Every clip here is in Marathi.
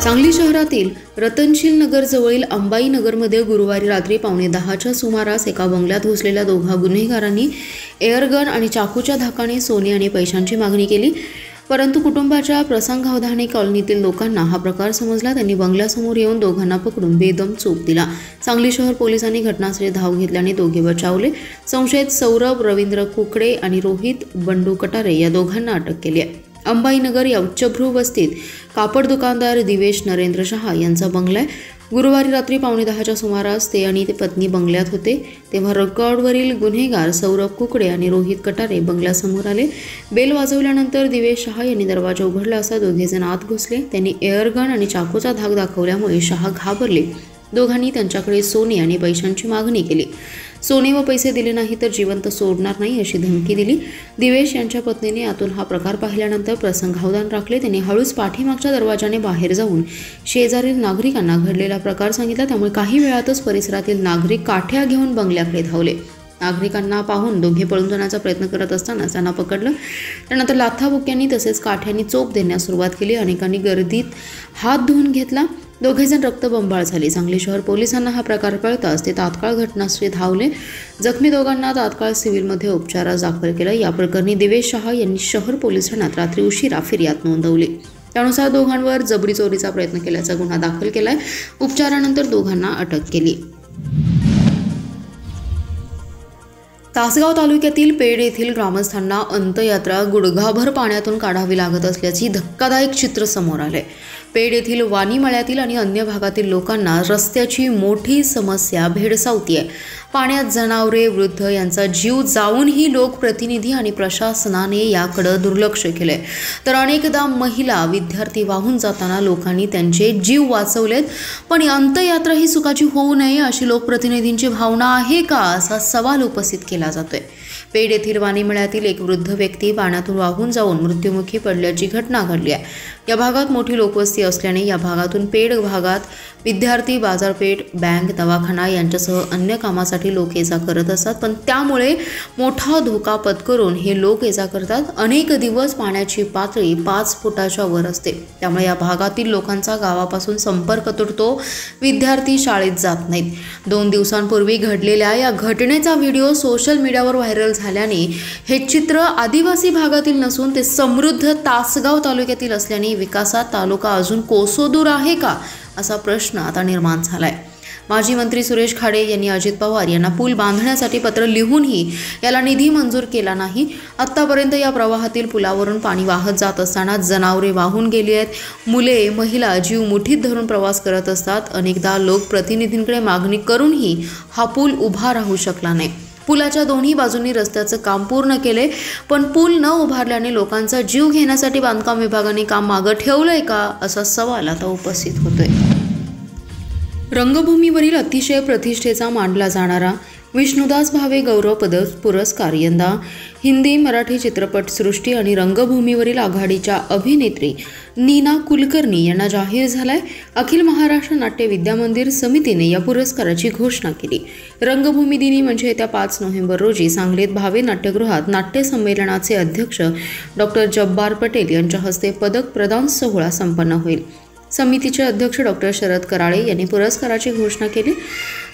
सांगली शहरातील रतनशील नगर जवळील अंबाई नगरमध्ये गुरुवारी रात्री 9:15च्या सुमारास एका बंगल्यात घुसलेल्या दोघा गुन्हेगारांनी एअरगन आणि चाकूच्या धाकाने सोने आणि पैशांची मागणी केली। परंतु कुटुंबाच्या प्रसंगावधानी कॉलनीतील लोकांना हा प्रकार समजला। त्यांनी बंगल्यासमोर येऊन दोघांना पकडून बेदम चोप दिला। सांगली शहर पोलिसांनी घटनास्थळी धाव घेतल्याने दोघे बचावले। संशयित सौरभ रवींद्र कुकडे आणि रोहित बंडू कटारे या दोघांना अटक केली आहे। अंबाईनगर या उच्चभ्रू वस्तीत कापड दुकानदार दिवेश नरेंद्र शहा यांचा बंगला आहे। गुरुवारी रात्री 9:15च्या सुमारास ते आणि पत्नी बंगल्यात होते, तेव्हा रेकॉर्डवरील गुन्हेगार सौरभ कुकडे आणि रोहित कटारे बंगल्यासमोर आले। बेल वाजवल्यानंतर दिवेश शहा यांनी दरवाजा उघडला असता दोघेजण आत घुसले। त्यांनी एअरगन आणि चाकूचा धाक दाखवल्यामुळे शहा घाबरले। दोघांनी त्यांच्याकडे सोने आणि पैशांची मागणी केली। सोने व पैसे दिले नाही तर जिवंत सोडणार नाही अशी धमकी दिली। दिवेश यांच्या पत्नीने आतून हा प्रकार पाहिल्यानंतर प्रसंगावधान राखले। त्यांनी हळूच पाठीमागच्या दरवाजाने बाहेर जाऊन शेजारील नागरिकांना घडलेला प्रकार सांगितला। त्यामुळे काही वेळातच परिसरातील नागरिक काठ्या घेऊन बंगल्याकडे धावले। नागरिकांना पाहून दोघे पळून जाण्याचा प्रयत्न करत असताना त्यांना पकडलं। त्यानंतर लाथाबुक्यांनी तसेच काठ्यांनी चोप देण्यास सुरुवात केली। अनेकांनी गर्दीत हात धुवून घेतला। दोघेजण रक्तबंबाळ झाले। सांगली शहर पोलिसांना हा प्रकार कळताच ते तात्काळ घटनास्थळी धावले। जखमी दोघांना तात्काळ सिव्हिलमध्ये उपचारास दाखल केलं। या प्रकरणी दिवेश शहा यांनी शहर पोलीस ठाण्यात रात्री उशिरा फिर्याद नोंदवली। त्यानुसार दोघांवर जबरी चोरीचा प्रयत्न केल्याचा गुन्हा दाखल केलाय। उपचारानंतर दोघांना अटक केली। तासगाव तालुक्यातील पेड येथील ग्रामस्थांना अंत्ययात्रा गुडघाभर पाण्यातून काढावी लागत असल्याची धक्कादायक चित्र समोर आले। पेड येथील वाणीमळ्यातील आणि अन्य भागातील लोकांना रस्त्याची मोठी समस्या भेडसावतीये। पाण्यात जनावरे, वृद्ध यांचा जीव जाऊनही लोकप्रतिनिधी आणि प्रशासनाने याकडे दुर्लक्ष केले, तर अनेकदा महिला, विद्यार्थी वाहून जाताना लोकांनी त्यांचे जीव वाचवलेत। पण अंत्ययात्रा ही सुखाची होऊ नये अशी लोकप्रतिनिधींची भावना आहे का, असा सवाल उपस्थित केला जातोय। पेड येथील वाणीमळ्यातील एक वृद्ध व्यक्ती पाण्यातून वाहून जाऊन मृत्युमुखी पडल्याची घटना घडली आहे। या भागात मोठी लोकवस्ती असल्याने या भागातून पेड भागात विद्यार्थी, बाजारपेठ, बँक, दवाखाना यांच्यासह अन्य कामासाठी लोक ये जा करत असतात। पण त्यामुळे मोठा धोका पत्करून हे लोक ये जा करतात। अनेक दिवस पाण्याची पातळी 5 फुटाच्या वर असते, त्यामुळे या भागातील लोकांचा गावापासून संपर्क तुटतो। विद्यार्थी शाळेत जात नाहीत। 2 दिवसांपूर्वी घडलेल्या या घटनेचा व्हिडिओ सोशल मीडियावर व्हायरल झाल्याने हे चित्र आदिवासी भागातील नसून ते समृद्ध तासगाव तालुक्यातील असल्याने विकासात तालुका अजून कोसोदूर आहे का, असा प्रश्न आता निर्माण झालाय। माजी मंत्री सुरेश खाडे यांनी अजित पवार यांना पूल बांधण्यासाठी पत्र लिहूनही याला निधी मंजूर केला नाही। आतापर्यंत या प्रवाहातील पुलावरून पाणी वाहत जात असताना जनावरे वाहून गेली आहेत। मुले, महिला जीव मुठीत धरून प्रवास करत असतात। अनेकदा लोकप्रतिनिधींकडे मागणी करूनही हा पूल उभा राहू शकला नाही। पुलाच्या दोन्ही बाजूंनी रस्त्याचं काम पूर्ण केले, पण पूल न उभारल्याने लोकांचा जीव घेण्यासाठी बांधकाम विभागाने काम मागं ठेवलंय का, असा सवाल आता उपस्थित होतोय। रंगभूमीवरील अतिशय प्रतिष्ठेचा मानला जाणारा विष्णुदास भावे गौरव पुरस्कार यंदा हिंदी, मराठी चित्रपटसृष्टी आणि रंगभूमीवरील आघाडीच्या अभिनेत्री नीना कुलकर्णी यांना जाहीर झालाय। अखिल महाराष्ट्र नाट्य विद्यामंदिर समितीने या पुरस्काराची घोषणा केली। रंगभूमी दिनी म्हणजे येत्या 5 नोव्हेंबर रोजी सांगलीत भावे नाट्यगृहात नाट्य संमेलनाचे अध्यक्ष डॉक्टर जब्बार पटेल यांच्या हस्ते पदक प्रदान सोहळा संपन्न होईल। समितीचे अध्यक्ष डॉक्टर शरद कराळे यांनी पुरस्काराची घोषणा केली।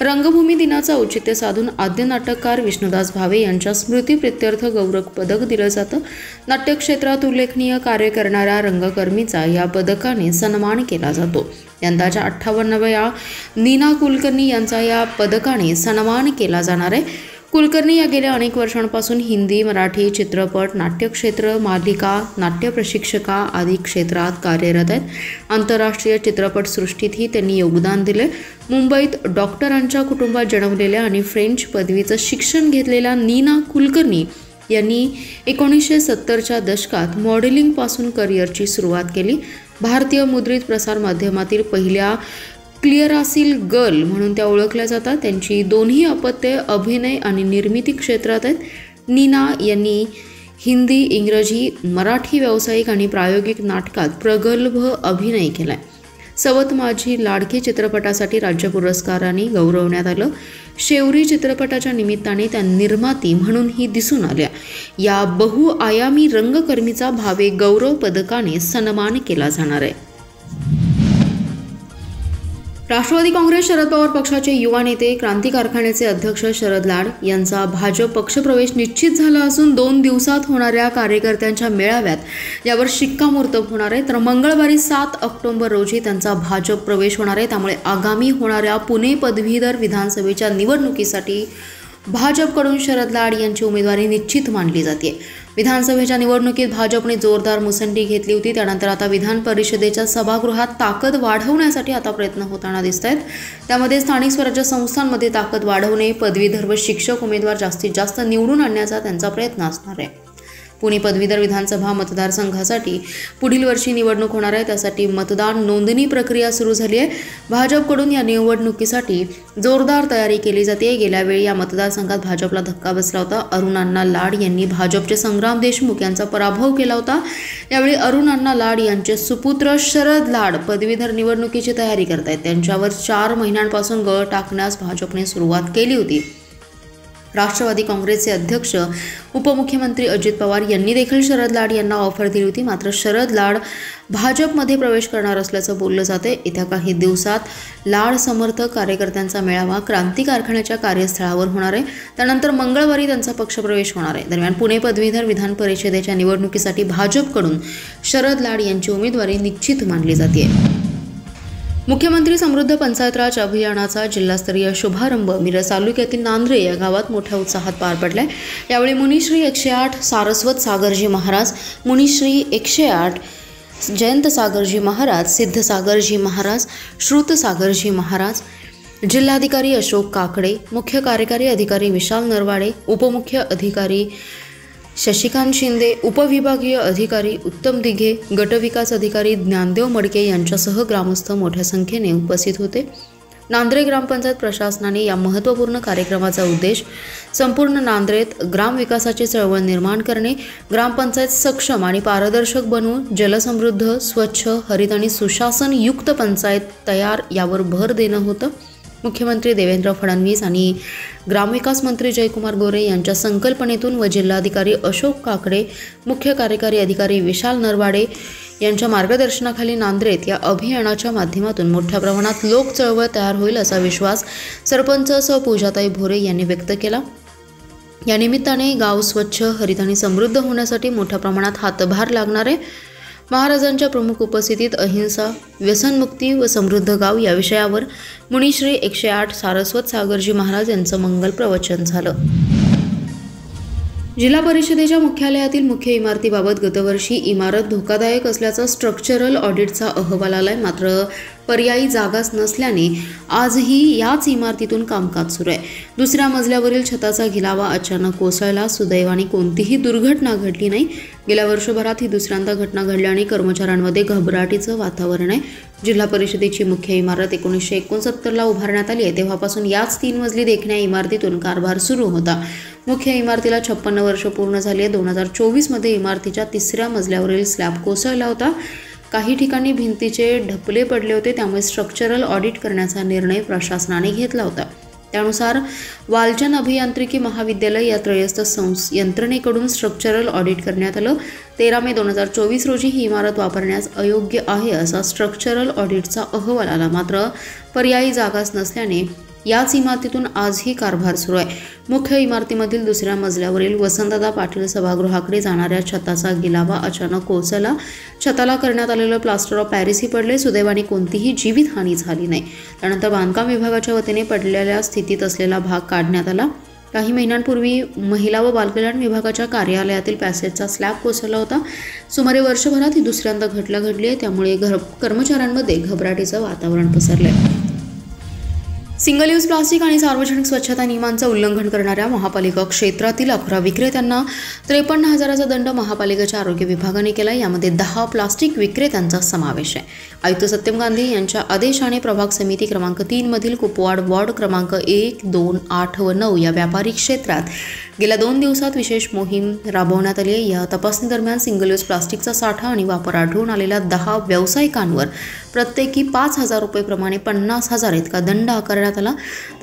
रंगभूमी दिनाचा औचित्य साधून आद्य नाटककार विष्णुदास भावे यांच्या स्मृतिप्रित्यर्थ गौरव पदक दिलं जातं। नाट्यक्षेत्रात उल्लेखनीय कार्य करणाऱ्या रंगकर्मीचा या पदकाने सन्मान केला जातो। यंदाच्या 58व्या नीना कुलकर्णी यांचा या पदकाने सन्मान केला जाणार आहे। कुलकर्णी या गेल्या अनेक वर्षांपासून हिंदी, मराठी चित्रपट, नाट्यक्षेत्र, मालिका, नाट्य प्रशिक्षिका आदी क्षेत्रात कार्यरत आहेत। आंतरराष्ट्रीय चित्रपटसृष्टीतही त्यांनी योगदान दिले। मुंबईत डॉक्टरांच्या कुटुंबात जन्मलेल्या आणि फ्रेंच पदवीचं शिक्षण घेतलेल्या नीना कुलकर्णी यांनी 1970च्या दशकात मॉडेलिंगपासून करिअरची सुरुवात केली। भारतीय मुद्रित प्रसारमाध्यमातील पहिल्या क्लिअरासिल गर्ल म्हणून त्या ओळखल्या जातात। त्यांची दोन्ही अपत्ये अभिनय आणि निर्मिती क्षेत्रात आहेत। नीना यांनी हिंदी, इंग्रजी, मराठी व्यावसायिक आणि प्रायोगिक नाटकात प्रगल्भ अभिनय केलाय। सवत माझी लाडकी चित्रपटासाठी राज्य पुरस्काराने गौरवण्यात आलं। शेवरी चित्रपटाच्या निमित्ताने त्या निर्माती म्हणूनही दिसून आल्या। या बहुआयामी रंगकर्मीचा भावे गौरव पदकाने सन्मान केला जाणार आहे। राष्ट्रवादी काँग्रेस शरद पवार पक्षाचे युवा नेते क्रांती कारखान्याचे अध्यक्ष शरद लाड यांचा भाजप पक्षप्रवेश निश्चित झाला असून 2 दिवसात होणाऱ्या कार्यकर्त्यांच्या मेळाव्यात यावर शिक्कामोर्तब होणार आहे। तर मंगळवारी 7 ऑक्टोबर रोजी त्यांचा भाजप प्रवेश होणार आहे। त्यामुळे आगामी होणाऱ्या पुणे पदवीधर विधानसभेच्या निवडणुकीसाठी भाजपकडून शरद लाड यांची उमेदवारी निश्चित मानली जाते। विधानसभेच्या निवडणुकीत भाजपने जोरदार मुसंडी घेतली होती। त्यानंतर आता विधान परिषदेच्या सभागृहात ताकद वाढवण्यासाठी आता प्रयत्न होताना दिसत आहेत। त्यामध्ये स्थानिक स्वराज्य संस्थांमध्ये ताकद वाढवणे, पदवीधर व शिक्षक उमेदवार जास्तीत जास्त निवडून आणण्याचा त्यांचा प्रयत्न असणार आहे। पुणे पदवीधर विधानसभा मतदारसंघासाठी पुढील वर्षी निवडणूक होणार आहे। त्यासाठी मतदार नोंदणी प्रक्रिया सुरू झाली आहे। भाजपकडून या निवडणुकीसाठी जोरदार तयारी केली जाते। गेल्या वेळी या मतदारसंघात भाजपला धक्का बसला होता। अरुण अण्णा लाड यांनी भाजपचे संग्राम देशमुख यांचा पराभव केला होता। यावेळी अरुण अण्णा लाड यांचे सुपुत्र शरद लाड पदवीधर निवडणुकीची तयारी करतायत। त्यांच्यावर 4 महिन्यांपासून गळ टाकण्यास भाजपने सुरुवात केली होती। राष्ट्रवादी काँग्रेसचे अध्यक्ष उपमुख्यमंत्री अजित पवार यांनी देखील शरद लाड यांना ऑफर दिली होती। मात्र शरद लाड भाजपमध्ये प्रवेश करणार असल्याचं बोललं जाते। येत्या काही दिवसात लाड समर्थक कार्यकर्त्यांचा मेळावा क्रांती कारखान्याच्या कार्यस्थळावर होणार आहे। त्यानंतर मंगळवारी त्यांचा पक्षप्रवेश होणार आहे। दरम्यान पुणे पदवीधर विधान परिषदेच्या निवडणुकीसाठी भाजपकडून शरद लाड यांची उमेदवारी निश्चित मानली जाते। मुख्यमंत्री समृद्ध पंचायत राज अभियानाचा जिल्हास्तरीय शुभारंभ मिरज तालुक्यातील नांद्रे या गावात मोठ्या उत्साहात पार पडलाय। यावेळी मुनिश्री 108 सारस्वत सागरजी महाराज, मुनिश्री 108 जयंत सागरजी महाराज, सिद्ध सागरजी महाराज, श्रुत सागरजी महाराज, जिल्हाधिकारी अशोक काकडे, मुख्य कार्यकारी अधिकारी विशाल नरवाडे, उपमुख्य अधिकारी शशिकांत शिंदे, उपविभागीय अधिकारी उत्तम दिघे, गटविकास अधिकारी ज्ञानदेव मडके यांच्यासह ग्रामस्थ मोठ्या संख्येने उपस्थित होते। नांद्रे ग्रामपंचायत प्रशासनाने या महत्त्वपूर्ण कार्यक्रमाचा उद्देश संपूर्ण नांद्रेत ग्रामविकासाची चळवळ निर्माण करणे, ग्रामपंचायत सक्षम आणि पारदर्शक बनवून जलसमृद्ध, स्वच्छ, हरित आणि सुशासन युक्त पंचायत तयार यावर भर देणं होतं। मुख्यमंत्री देवेंद्र फडणवीस आणि ग्रामविकास मंत्री जयकुमार गोरे यांच्या संकल्पनेतून व जिल्हाधिकारी अशोक काकडे, मुख्य कार्यकारी अधिकारी विशाल नरवाडे यांच्या मार्गदर्शनाखाली नांद्रेत या अभियानाच्या माध्यमातून मोठ्या प्रमाणात लोक चळवळ तयार होईल असा विश्वास सरपंच सौ पूजाताई भोरे यांनी व्यक्त केला। या निमित्ताने गाव स्वच्छ, हरित आणि समृद्ध होण्यासाठी मोठ्या प्रमाणात हातभार लागणार आहे। महाराजांच्या प्रमुख उपस्थितीत अहिंसा, व्यसनमुक्ती व समृद्ध गाव या विषयावर मुनिश्री 108 सारस्वत सागरजी महाराज यांचं मंगल प्रवचन झालं। जिल्हा परिषदेच्या मुख्यालयातील मुख्य इमारतीबाबत गतवर्षी इमारत धोकादायक असल्याचा स्ट्रक्चरल ऑडिटचा अहवाल आलाय। मात्र पर्यायी जागाच नसल्याने आजही याच इमारतीतून कामकाज सुरू आहे। दुसऱ्या मजल्यावरील छताचा गिलावा अचानक कोसळला। सुदैवाने कोणतीही दुर्घटना घडली नाही। गेल्या वर्षभरात ही दुसऱ्यांदा घटना घडल्याने कर्मचाऱ्यांमध्ये घबराटीचं वातावरण आहे। जिल्हा परिषदेची मुख्य इमारत 1969ला उभारण्यात आली आहे। तेव्हापासून याच 3 मजली देखण्या इमारतीतून कारभार सुरू होता। मुख्य इमारतीला 56 वर्ष पूर्ण झाली आहे। 2024मध्ये इमारतीच्या 3ऱ्या मजल्यावरील स्लॅब कोसळला होता। काही ठिकाणी भिंतीचे ढपले पडले होते। त्यामुळे स्ट्रक्चरल ऑडिट करण्याचा निर्णय प्रशासनाने घेतला होता। त्यानुसार वालचंद अभियांत्रिकी महाविद्यालय या त्रयस्थ यंत्रणेकडून स्ट्रक्चरल ऑडिट करण्यात आलं। 13 मे 2024 रोजी ही इमारत वापरण्यास अयोग्य आहे असा स्ट्रक्चरल ऑडिटचा अहवाल आला। मात्र पर्यायी जागाच नसल्याने याच इमारतीतून आजही कारभार सुरू आहे। मुख्य इमारतीमधील दुसऱ्या मजल्यावरील वसंतदादा पाटील सभागृहाकडे जाणाऱ्या छताचा गिलावा अचानक कोसळला। छताला करण्यात आलेलं प्लास्टर ऑफ पॅरिसही पडले। सुदैवाने कोणतीही जीवितहानी झाली नाही। त्यानंतर बांधकाम विभागाच्या वतीने पडलेल्या स्थितीत असलेला भाग काढण्यात आला। काही महिन्यांपूर्वी महिला व बालकल्याण विभागाच्या कार्यालयातील पॅसेजचा स्लॅब कोसळला होता। सुमारे वर्षभरात ही दुसऱ्यांदा घटना घडली आहे। त्यामुळे कर्मचाऱ्यांमध्ये घबराटीचं वातावरण पसरलंय। सिंगल यूज प्लास्टिक आणि सार्वजनिक स्वच्छता नियमांचं उल्लंघन करणाऱ्या महापालिका क्षेत्रातील 11 विक्रेत्यांना 53,000चा दंड महापालिकेच्या आरोग्य विभागाने केला। यामध्ये 10 प्लास्टिक विक्रेत्यांचा समावेश आहे। आयुक्त सत्यम गांधी यांच्या आदेशाने प्रभाग समिती क्रमांक 3 मधील कुपवाड वॉर्ड क्रमांक 1, 2, 8 व 9 या व्यापारी क्षेत्रात गेल्या 2 दिवसात विशेष मोहीम राबवण्यात आली आहे। या तपासणी दरम्यान सिंगल यूज प्लास्टिकचा साठा आणि वापर आढळून आलेल्या 10 व्यावसायिकांवर प्रत्येकी 5,000 रुपये प्रमाणे 50,000 इतका दंड आकारण्यात आला।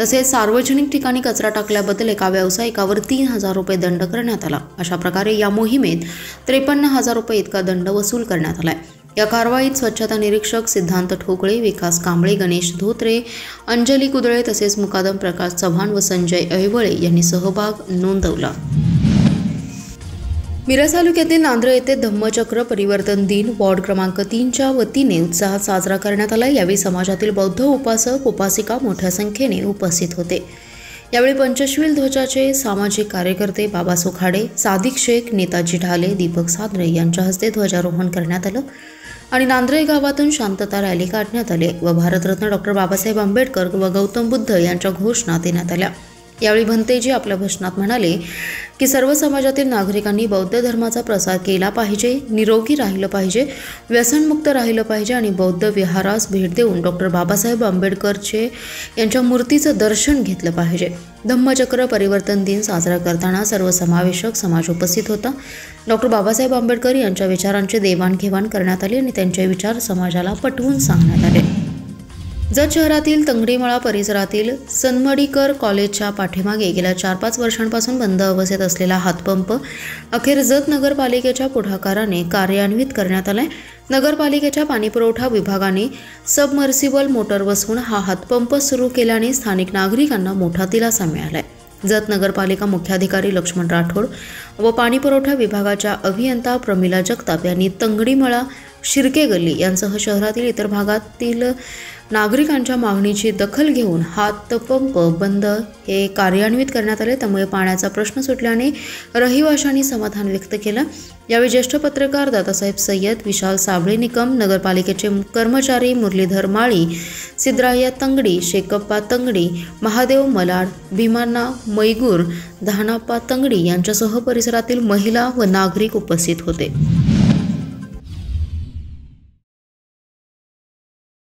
तसेच सार्वजनिक ठिकाणी कचरा टाकल्याबद्दल एका व्यावसायिकावर 3,000 रुपये दंड करण्यात आला। अशा प्रकारे या मोहिमेत 53,000 रुपये इतका दंड वसूल करण्यात आलाय। या कारवाईत स्वच्छता निरीक्षक सिद्धांत ठोकळे, विकास कांबळे, गणेश धोत्रे, अंजली कुदळे तसेच मुकादम प्रकाश चव्हाण व संजय ऐवळे यांनी सहभाग नोंदवला। मिरज तालुक्यातील नांद्रे येथे धम्मचक्र परिवर्तन दिन वॉर्ड क्रमांक 3च्या वतीने उत्साहात साजरा करण्यात आला। यावेळी समाजातील बौद्ध उपासक उपासिका मोठ्या संख्येने उपस्थित होते। यावेळी पंचशील ध्वजाचे सामाजिक कार्यकर्ते बाबा सुखाडे, सादिक शेख, नेताजी ढाले, दीपक सादरे यांच्या हस्ते ध्वजारोहण करण्यात आलं आणि नांद्रे गावातून शांतता रॅली काढण्यात आली व भारतरत्न डॉक्टर बाबासाहेब आंबेडकर व गौतम बुद्ध यांच्या घोषणा देण्यात आल्या। यावेळी भंतेजी आपल्या भाषणात म्हणाले की सर्व समाजातील नागरिकांनी बौद्ध धर्माचा प्रसार केला पाहिजे, निरोगी राहिलं पाहिजे, व्यसनमुक्त राहिलं पाहिजे आणि बौद्ध विहारास भेट देऊन डॉक्टर बाबासाहेब आंबेडकरचे यांच्या मूर्तीचं दर्शन घेतलं पाहिजे। धम्मचक्र परिवर्तन दिन साजरा करताना सर्वसमावेशक समाज उपस्थित होता। डॉक्टर बाबासाहेब आंबेडकर यांच्या विचारांची देवाणघेवाण करण्यात आली आणि त्यांचे विचार समाजाला पटवून सांगण्यात आले। जत शहरातील तंगडीमळा परिसरातील सनमडीकर कॉलेजच्या पाठीमागे गेल्या 4-5 वर्षांपासून बंद अवस्थेत असलेला हातपंप अखेर जत नगरपालिकेच्या पुढाकाराने कार्यान्वित करण्यात आलाय। नगरपालिकेच्या पाणीपुरवठा विभागाने सबमर्सिबल मोटर बसवून हा हातपंप सुरू केल्याने स्थानिक नागरिकांना मोठा दिलासा मिळालाय। जत नगरपालिका मुख्याधिकारी लक्ष्मण राठोड व पाणीपुरवठा विभागाच्या अभियंता प्रमिला जगताप यांनी तंगडीमळा, शिर्के गल्ली यांसह शहरातील इतर भागातील नागरिकांच्या मागणीची दखल घेऊन हातपंप बंद हे कार्यान्वित करण्यात आले। त्यामुळे पाण्याचा प्रश्न सुटल्याने रहिवाशांनी समाधान व्यक्त केलं। यावेळी ज्येष्ठ पत्रकार दादासाहेब सय्यद, विशाल साबळे निकम, नगरपालिकेचे कर्मचारी मुरलीधर माळी, सिद्धराया तंगडी, शेकप्पा तंगडी, महादेव मलाड, भीमाना मैगूर, धानाप्पा तंगडी यांच्यासह परिसरातील महिला व नागरिक उपस्थित होते।